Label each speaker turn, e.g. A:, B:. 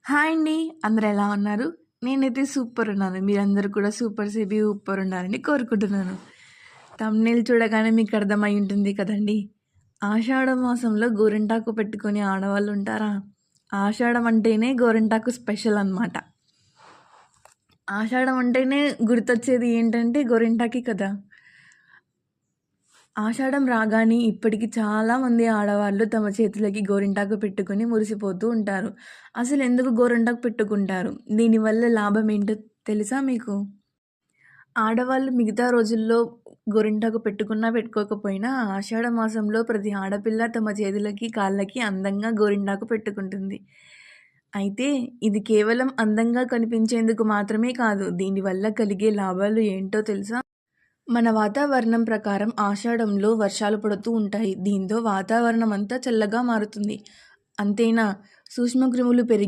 A: Hi అండి. అందరూ ఎలా ఉన్నారు? నేనైతే సూపర్ ఉన్నాను. మీరందరూ కూడా సూపర్ సేబి ఊపర్ ఉండాలని కోరుకుంటున్నాను. థంబ్‌నెయిల్ చూడగానే మీకు అర్థమై ఉంటుంది కదండీ! ఆషాఢ మాసంలో గోరింటాకు పెట్టుకునే ఆడవాళ్ళు ఉంటారా? ఆషాఢం అంటేనే గోరింటాకు స్పెషల్ అన్నమాట. ఆషాఢం అంటేనే గుర్తొచ్చేది ఏంటంటే గోరింటాకే కదా! ఆషాఢం రాగానే ఇప్పటికి చాలామంది ఆడవాళ్ళు తమ చేతులకి గోరింటాకు పెట్టుకొని మురిసిపోతూ ఉంటారు. అసలెందుకు గోరింటాకు పెట్టుకుంటారు? దీనివల్ల లాభం ఏంటో తెలుసా మీకు? ఆడవాళ్ళు మిగతా రోజుల్లో గోరింటాకు పెట్టుకున్నా, పెట్టుకోకపోయినా ఆషాఢ మాసంలో ప్రతి ఆడపిల్ల తమ చేతులకి, కాళ్ళకి అందంగా గోరింటాకు పెట్టుకుంటుంది. అయితే ఇది కేవలం అందంగా కనిపించేందుకు మాత్రమే కాదు. దీనివల్ల కలిగే లాభాలు ఏంటో తెలుసా? మన వాతావరణం ప్రకారం ఆషాఢంలో వర్షాలు పడుతూ ఉంటాయి. దీంతో వాతావరణం అంతా చల్లగా మారుతుంది. అంతేనా సూక్ష్మక్రిములు పెరిగి